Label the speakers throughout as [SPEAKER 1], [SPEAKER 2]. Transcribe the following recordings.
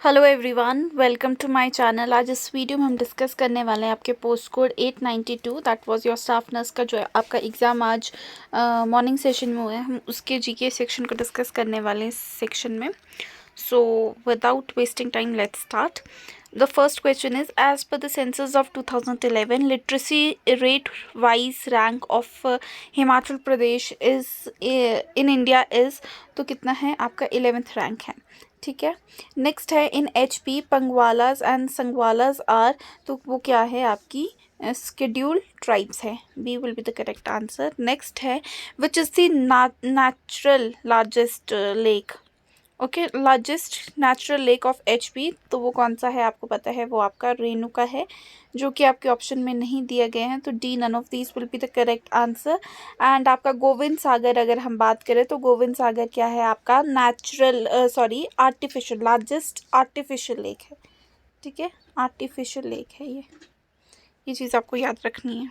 [SPEAKER 1] Hello everyone, welcome to my channel. आज इस video में हम डिस्कस करने वाले हैं आपके post code 892 that was your staff nurse का जो आपका एग्ज़ाम आज मॉर्निंग सेशन में हुआ है। हम उसके जीके सेक्शन को डिस्कस करने वाले हैं इस सेक्शन में। So without wasting time let's start. The first question is, as per the census of 2011, literacy rate wise rank of Himachal Pradesh is in India is, तो कितना है आपका 11th रैंक है। ठीक है। नेक्स्ट है in HP Pangwalas and Sangwalas are, तो वो क्या है आपकी स्केड्यूल ट्राइब्स है। B will be the correct answer. Next है which is the natural largest lake. Okay, largest natural lake of HP, तो वो कौन सा है आपको पता है, वो आपका रेणुका है, जो कि आपके ऑप्शन में नहीं दिए गए हैं। तो D, none of these will be the correct answer. And आपका गोविंद सागर, अगर हम बात करें तो गोविंद सागर क्या है आपका natural artificial, largest artificial lake है। ठीक है, आर्टिफिशियल लेक है ये चीज़ आपको याद रखनी है।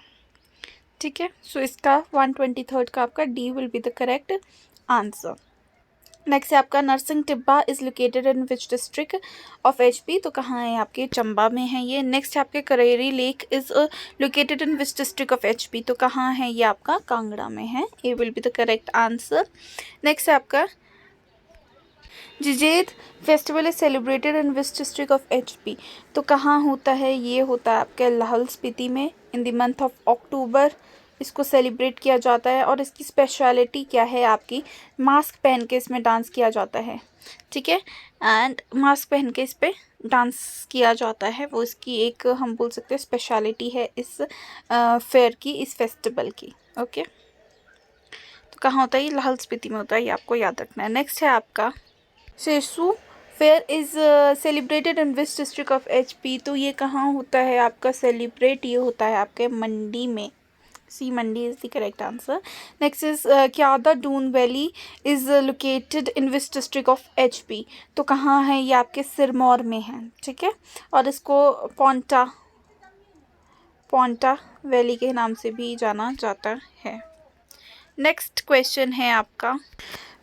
[SPEAKER 1] ठीक है, सो इसका 123rd का आपका D will be the correct answer. Next है आपका Narsingh Tibba is located in which district of HP, तो कहाँ है आपके चंबा में है ये। नेक्स्ट है आपके Kareri lake is located in which district of HP, तो कहाँ है ये आपका कांगड़ा में है। A will be the correct answer. Next है आपका जिजेद festival is celebrated in which district of HP, तो कहाँ होता है, ये होता है आपके लाहौल स्पीति में in the month of October इसको सेलिब्रेट किया जाता है। और इसकी स्पेशलिटी क्या है आपकी, मास्क पहन के इसमें डांस किया जाता है। ठीक है, एंड मास्क पहन के इस पर डांस किया जाता है, वो इसकी एक हम बोल सकते हैं स्पेशलिटी है इस फेयर की, इस फेस्टिवल की। ओके, तो कहाँ होता है ये, लाहौल स्पीति में होता है, ये आपको याद रखना है। नेक्स्ट है आपका शेषु fair is celebrated in which district of HP, तो ये कहाँ होता है आपका सेलिब्रेट, ये होता है आपके मंडी में। C, Mandi is the correct answer. Next is Kiarda Dun valley is located in which district of HP, तो कहाँ है ये आपके सिरमौर में है। ठीक है, और इसको पोंटा वैली के नाम से भी जाना जाता है। नेक्स्ट क्वेश्चन है आपका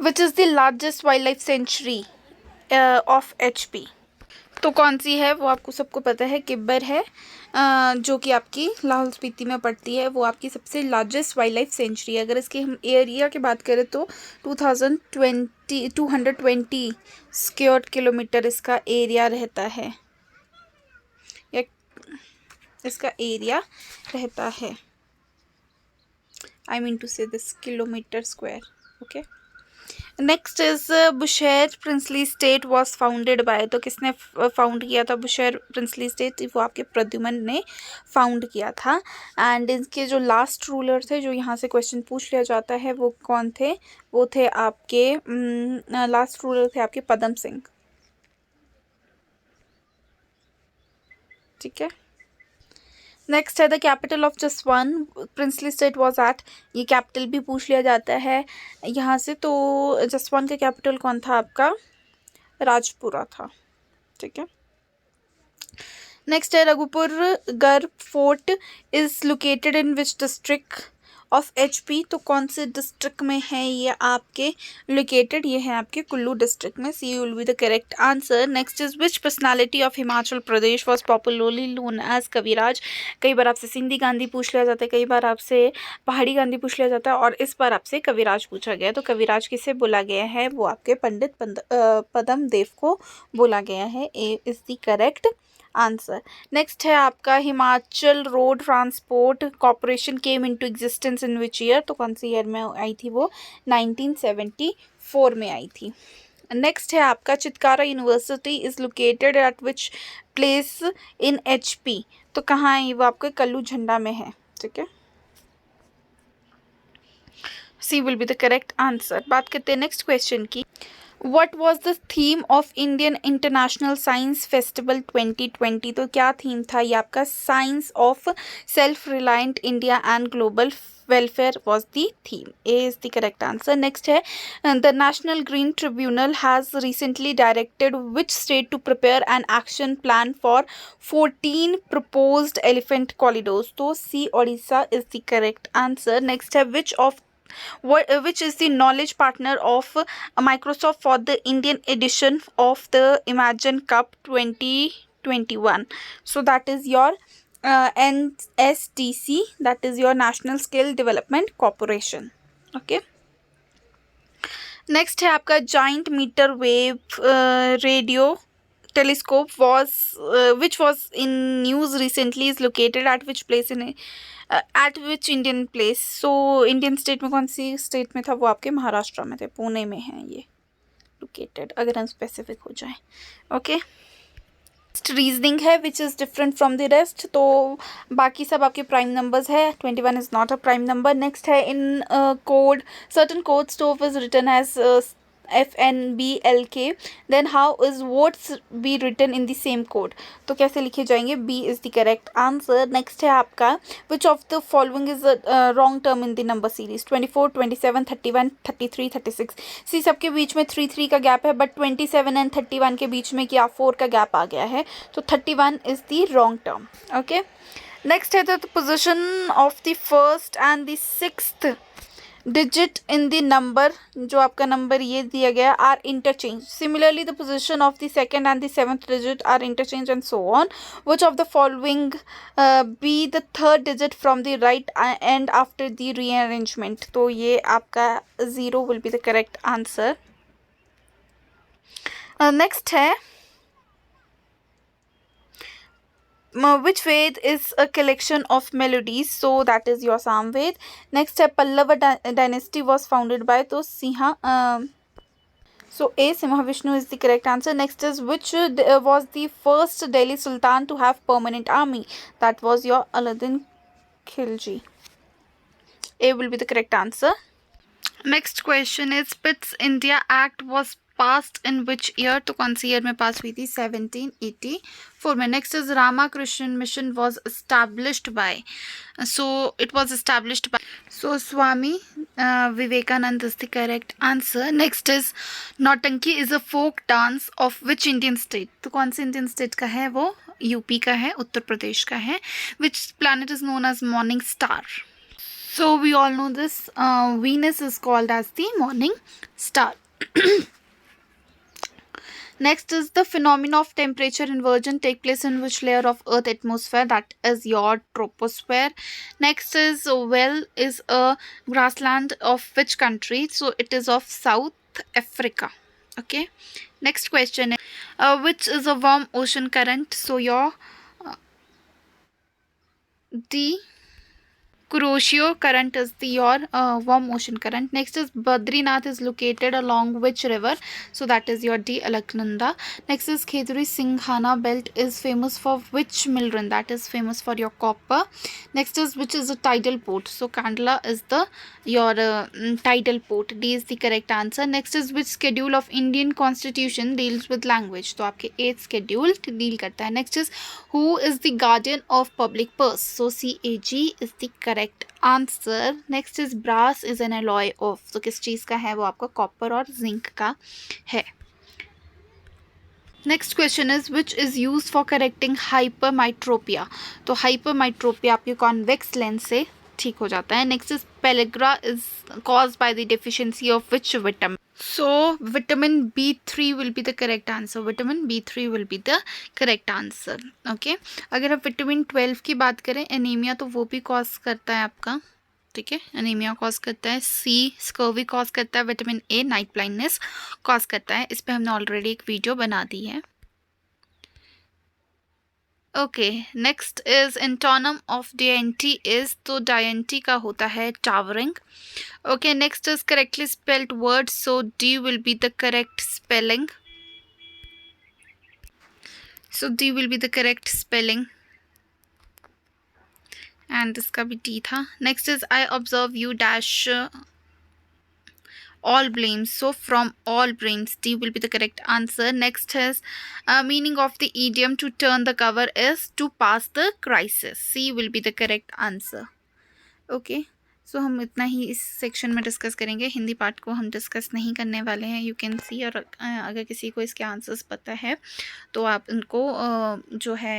[SPEAKER 1] विच is the largest wild life sanctuary of HP, तो कौन सी है, वो आपको सबको पता है, किब्बर है, जो कि आपकी लाहौल स्पीति में पड़ती है। वो आपकी सबसे लार्जेस्ट वाइल्ड लाइफ सेंचुरी है। अगर इसके हम एरिया की बात करें तो 220 स्क्वायर किलोमीटर इसका एरिया रहता है, या इसका एरिया रहता है, I mean to say this kilometre square. Okay, next is Bushahr princely state was founded by, तो किसने फाउंड किया था बुशहर प्रिंसली स्टेट, वो आपके प्रद्युमन ने फाउंड किया था। एंड इनके जो लास्ट रूलर थे, जो यहाँ से क्वेश्चन पूछ लिया जाता है, वो कौन थे, वो थे आपके लास्ट रूलर थे आपके पदम सिंह। ठीक है, नेक्स्ट है the capital of Jaswan princely state was at, ये कैपिटल भी पूछ लिया जाता है यहाँ से। तो जसवान का कैपिटल कौन था आपका, राजपुरा था। ठीक है, नेक्स्ट है रघुपुर गढ़ fort is located in which district of HP, तो कौन से डिस्ट्रिक्ट में है ये आपके लोकेटेड, ये है आपके कुल्लू डिस्ट्रिक्ट में। C will be the correct answer. Next is which personality of Himachal Pradesh was popularly known as Kaviraj, कई बार आपसे सिंधी गांधी पूछ लिया जाता है, कई बार आपसे पहाड़ी गांधी पूछ लिया जाता है, और इस बार आपसे कविराज पूछा गया। तो कविराज किसे बोला गया है, वो आपके पंडित पद्म देव को बोला गया है। A is the correct answer. Next है आपका Himachal road transport corporation came into existence in which year, तो कौन सी ईयर में आई थी वो, 1974 में आई थी। नेक्स्ट है आपका Chitkara university is located at which place in HP, तो कहाँ है वो आपके कल्लू झंडा में है। ठीक है, C will be the correct answer. बात करते हैं नेक्स्ट क्वेश्चन की। What was the theme of Indian International Science Festival 2020, तो क्या थीम था ये आपका, science of self reliant India and global welfare was the theme. A is the correct answer. Next है the National Green Tribunal has recently directed which state to prepare an action plan for 14 proposed elephant corridors, तो C, Odisha is the correct answer. Next है which of which is the knowledge partner of Microsoft for the Indian edition of the Imagine Cup 2021. So that is your NSDC, that is your National Skill Development Corporation. Okay. Next है आपका giant metre wave radio telescope was which was in news recently is located at which place in at which Indian place. So Indian state में कौन सी state में था, वो आपके महाराष्ट्र में थे, पुणे में है ये लोकेटेड, अगर हम स्पेसिफिक हो जाए. ओके. रीजनिंग है which is different from the rest. तो बाकी सब आपके प्राइम नंबर्स है. 21 is not a prime number. Next है in code certain code stove is written as FNBLK, then how is votes be written in the same code? तो कैसे लिखे जाएंगे? B is the correct answer. Next है आपका which of the following is a wrong term in the number series? 24, 27, 31, 33, 36. सी सबके बीच में 3 का gap है, बट 27 एंड 31 के बीच में क्या 4 का गैप आ गया है, तो 31 is the wrong term. Okay. Next है the position of the first and the sixth digit in the number, जो आपका नंबर ये दिया गया, are interchanged. Similarly the position of the second and the seventh digit are interchanged and so on. Which of the following be the third digit from the right end after the rearrangement? तो ये आपका 0 will be the correct answer. Next है which Ved is a collection of melodies? So that is your Samved. Next है Pallava dynasty was founded by, तो Siha. So A, Simhavishnu is the correct answer. Next is which was the first Delhi Sultan to have permanent army? That was your Alauddin Khilji. A will be the correct answer. Next question is Pitt's India Act was passed in which year? तो कौन सी year में पास हुई थी? 1784 में. Next is Ramakrishna Mission was established by, so it was established by, so Swami Vivekananda is the correct answer. Next is Nautanki is a folk dance of which Indian state? तो कौन से Indian state का है? वो यूपी का है, उत्तर प्रदेश का है. Which planet is known as morning star? So we all know this, Venus is called as the morning star. Next is the phenomena of temperature inversion take place in which layer of earth atmosphere? That is your troposphere. Next is well is a grassland of which country? So it is of South Africa. Okay. Next question is which is a warm ocean current? So your the Kuroshio current is the your warm ocean current. Next is Badrinath is located along which river? So that is your D, Alaknanda. Next is Kheduri Singhana belt is famous for which mill run? That is famous for your copper. Next is which is a tidal port? So Kandla is the your tidal port. D is the correct answer. Next is which schedule of Indian constitution deals with language? तो आपके 8th schedule deal करता है. Next is who is the guardian of public purse? So CAG is the correct answer. Next is brass is an alloy of, तो किस चीज़ का है? वो आपका कॉपर और जिंक का है. Next question is which is use for correcting hypermetropia? तो हाइपरमाइट्रोपिया आपके कॉन्वेक्स लेंस से ठीक हो जाता है. Next is pellagra is caused by the deficiency of which vitamin? So vitamin B3 will be the correct answer. Vitamin B3 will be the correct answer. Okay. अगर आप vitamin 12 की बात करें, एनीमिया, तो वो भी कॉज करता है आपका, ठीक है, एनीमिया कॉज करता है. सी स्कर्वी कॉज करता है. Vitamin A night blindness cause करता है. इस पर हमने ऑलरेडी एक वीडियो बना दी है. Okay. Next is antonym of dainty is, तो डायंटी का होता है towering. Okay. Next is correctly spelled word, so D will be the correct spelling. So D will be the correct spelling and इसका भी D था. Next is I observe you dash all blames, so from all blames D will be the correct answer. Next is meaning of the idiom to turn the cover is to pass the crisis. C will be the correct answer. Okay, so हम इतना ही इस section में discuss करेंगे. Hindi part को हम discuss नहीं करने वाले हैं. यू कैन सी, और अगर किसी को इसके आंसर्स पता है तो आप इनको जो है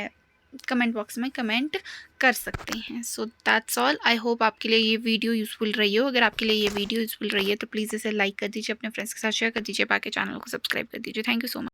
[SPEAKER 1] कमेंट बॉक्स में कमेंट कर सकते हैं। So that's all. I hope आपके लिए ये वीडियो यूज़फुल रही हो। अगर आपके लिए ये वीडियो यूज़फुल रही है तो प्लीज़ इसे लाइक कर दीजिए, अपने फ्रेंड्स के साथ शेयर कर दीजिए, बाकी चैनल को सब्सक्राइब कर दीजिए। Thank you so much.